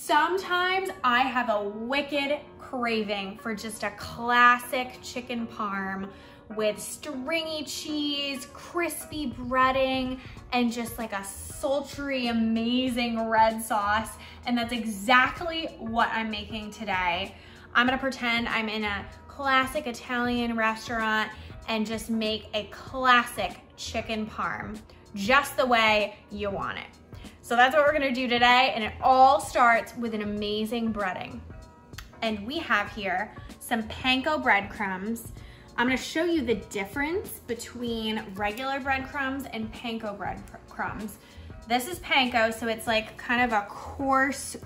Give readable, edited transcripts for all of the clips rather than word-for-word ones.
Sometimes I have a wicked craving for just a classic chicken parm with stringy cheese, crispy breading, and just like a sultry, amazing red sauce. And that's exactly what I'm making today. I'm gonna pretend I'm in a classic Italian restaurant and just make a classic chicken parm, just the way you want it. So that's what we're gonna do today, and it all starts with an amazing breading. And we have here some Panko breadcrumbs. I'm gonna show you the difference between regular breadcrumbs and Panko breadcrumbs. This is Panko, so it's like kind of a coarse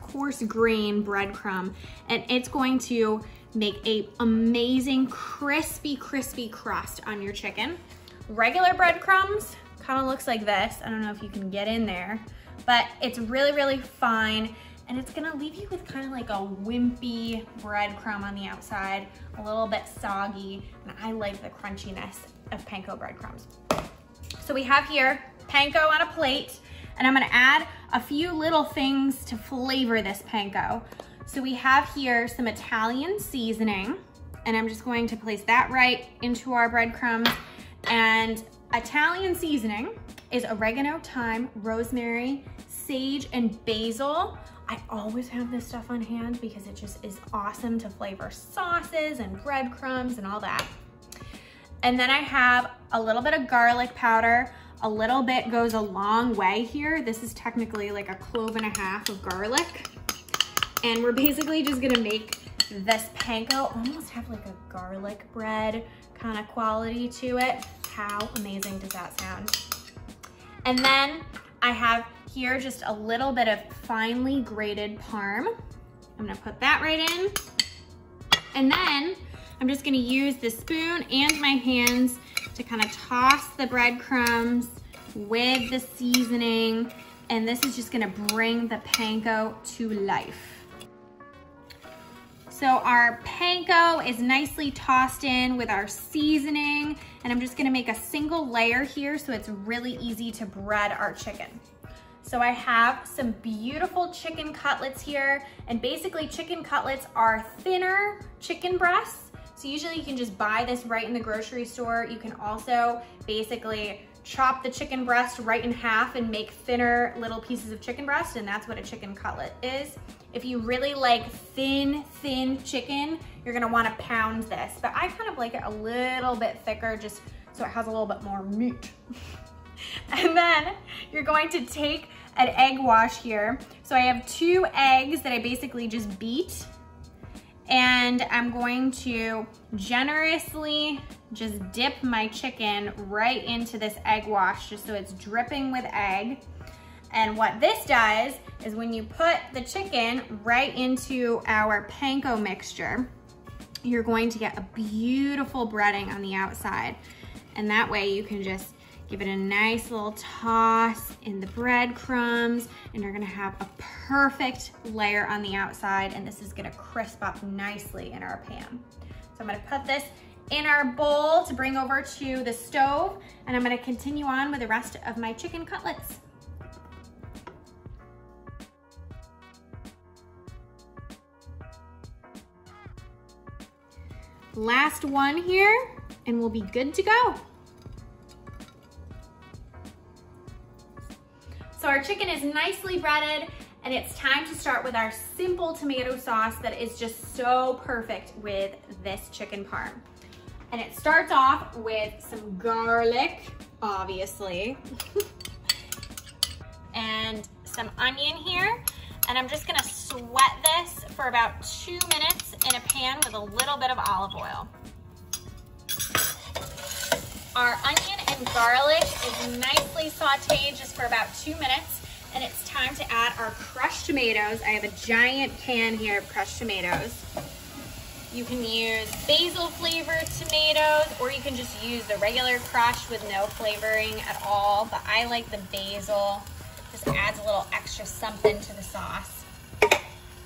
grain breadcrumb, and it's going to make a amazing crispy crust on your chicken. Regular breadcrumbs kind of looks like this. I don't know if you can get in there, but it's really fine, and it's gonna leave you with kind of like a wimpy breadcrumb on the outside, a little bit soggy, and I like the crunchiness of Panko breadcrumbs. So we have here Panko on a plate, and I'm gonna add a few little things to flavor this Panko. So we have here some Italian seasoning, and I'm just going to place that right into our breadcrumbs. And Italian seasoning is oregano, thyme, rosemary, sage, and basil. I always have this stuff on hand because it just is awesome to flavor sauces and breadcrumbs and all that. And then I have a little bit of garlic powder. A little bit goes a long way here. This is technically like a clove and a half of garlic. And we're basically just gonna make this Panko almost have like a garlic bread kind of quality to it. How amazing does that sound? And then I have here just a little bit of finely grated parm. I'm gonna put that right in. And then I'm just gonna use the spoon and my hands to kind of toss the breadcrumbs with the seasoning. And this is just gonna bring the Panko to life. So our Panko is nicely tossed in with our seasoning, and I'm just gonna make a single layer here so it's really easy to bread our chicken. So I have some beautiful chicken cutlets here, and basically chicken cutlets are thinner chicken breasts. So usually you can just buy this right in the grocery store. You can also basically chop the chicken breast right in half and make thinner little pieces of chicken breast, and that's what a chicken cutlet is. If you really like thin chicken, you're gonna wanna pound this, but I kind of like it a little bit thicker just so it has a little bit more meat. And then you're going to take an egg wash here. So I have 2 eggs that I basically just beat, and I'm going to generously just dip my chicken right into this egg wash just so it's dripping with egg. And what this does is when you put the chicken right into our Panko mixture, you're going to get a beautiful breading on the outside. And that way you can just give it a nice little toss in the breadcrumbs, and you're gonna have a perfect layer on the outside, and this is gonna crisp up nicely in our pan. So I'm gonna put this in our bowl to bring over to the stove, and I'm gonna continue on with the rest of my chicken cutlets. Last one here, and we'll be good to go. So our chicken is nicely breaded, and it's time to start with our simple tomato sauce that is just so perfect with this chicken parm. And it starts off with some garlic, obviously, and some onion here. And I'm just gonna sweat this for about 2 minutes in a pan with a little bit of olive oil. Our onion and garlic is nicely sauteed just for about 2 minutes, and it's time to add our crushed tomatoes. I have a giant can here of crushed tomatoes. You can use basil flavored tomatoes, or you can just use the regular crushed with no flavoring at all, but I like the basil. Just adds a little extra something to the sauce.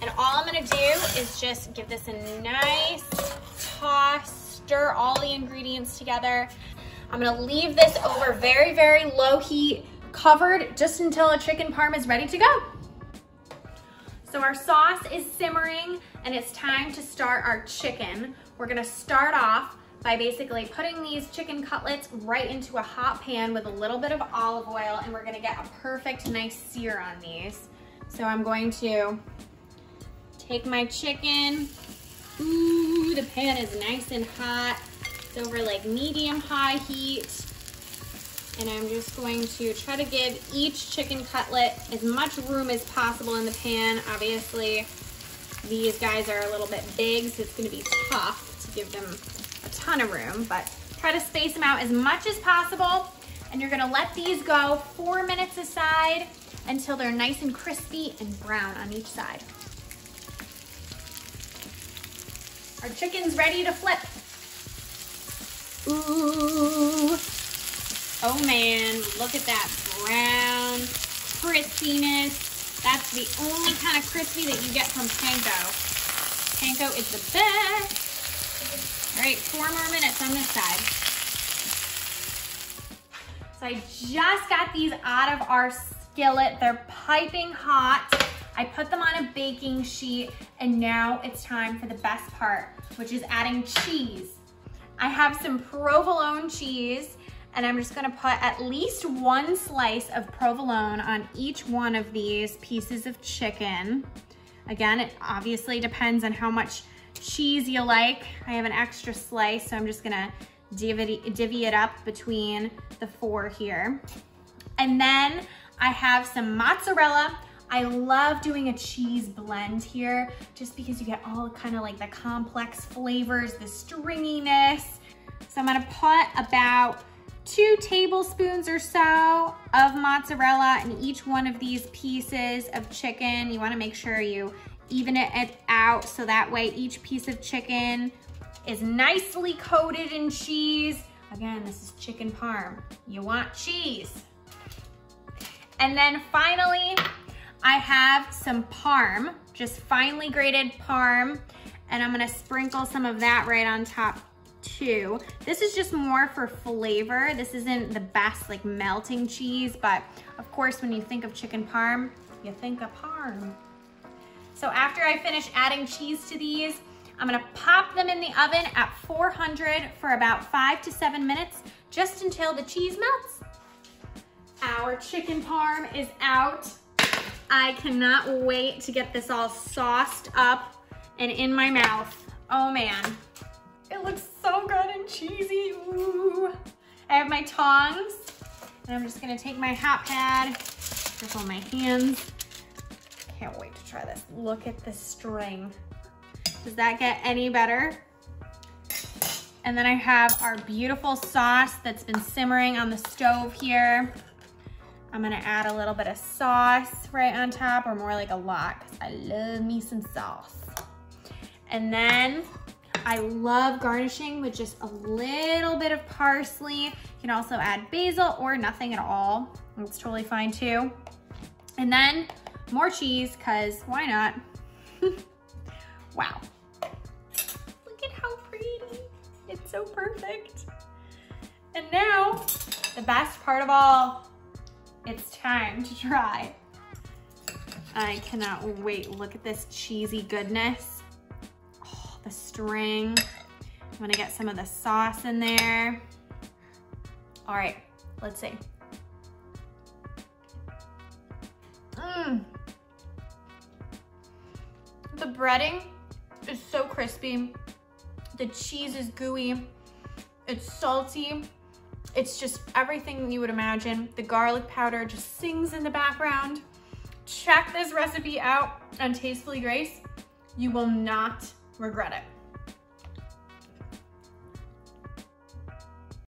And all I'm gonna do is just give this a nice toss, stir all the ingredients together. I'm gonna leave this over very low heat, covered just until a chicken parm is ready to go. So our sauce is simmering and it's time to start our chicken. We're gonna start off by basically putting these chicken cutlets right into a hot pan with a little bit of olive oil, and we're gonna get a perfect nice sear on these. So I'm going to take my chicken. Ooh, the pan is nice and hot. It's over like medium high heat. And I'm just going to try to give each chicken cutlet as much room as possible in the pan. Obviously, these guys are a little bit big, so it's gonna be tough to give them a ton of room, but try to space them out as much as possible. And you're gonna let these go 4 minutes aside until they're nice and crispy and brown on each side. Our chicken's ready to flip. Ooh. Oh man, look at that brown crispiness. That's the only kind of crispy that you get from Panko. Panko is the best. All right, 4 more minutes on this side. So I just got these out of our skillet. They're piping hot. I put them on a baking sheet, and now it's time for the best part, which is adding cheese. I have some provolone cheese, and I'm just gonna put at least 1 slice of provolone on each one of these pieces of chicken. Again, it obviously depends on how much cheese you like. I have an extra slice, so I'm just gonna divvy it up between the 4 here. And then I have some mozzarella. I love doing a cheese blend here just because you get all kind of like the complex flavors, the stringiness. So I'm gonna put about 2 tablespoons or so of mozzarella in each one of these pieces of chicken. You wanna make sure you even it out so that way each piece of chicken is nicely coated in cheese. Again, this is chicken parm. You want cheese. And then finally, I have some parm, just finely grated parm, and I'm gonna sprinkle some of that right on top too. This is just more for flavor. This isn't the best like melting cheese, but of course when you think of chicken parm, you think of parm. So after I finish adding cheese to these, I'm gonna pop them in the oven at 400 for about 5 to 7 minutes, just until the cheese melts. Our chicken parm is out. I cannot wait to get this all sauced up and in my mouth. Oh man. It looks so good and cheesy. Ooh. I have my tongs, and I'm just gonna take my hot pad, careful my hands. Can't wait to try this. Look at this string. Does that get any better? And then I have our beautiful sauce that's been simmering on the stove here. I'm gonna add a little bit of sauce right on top, or more like a lot, because I love me some sauce. And then I love garnishing with just a little bit of parsley. You can also add basil or nothing at all. It's totally fine too. And then more cheese, because why not? Wow. Look at how pretty. It's so perfect. And now, the best part of all, it's time to try. I cannot wait. Look at this cheesy goodness. The string. I'm gonna get some of the sauce in there. All right, let's see. The breading is so crispy. The cheese is gooey. It's salty. It's just everything you would imagine. The garlic powder just sings in the background. Check this recipe out on Tastefully Grace. You will not regret it.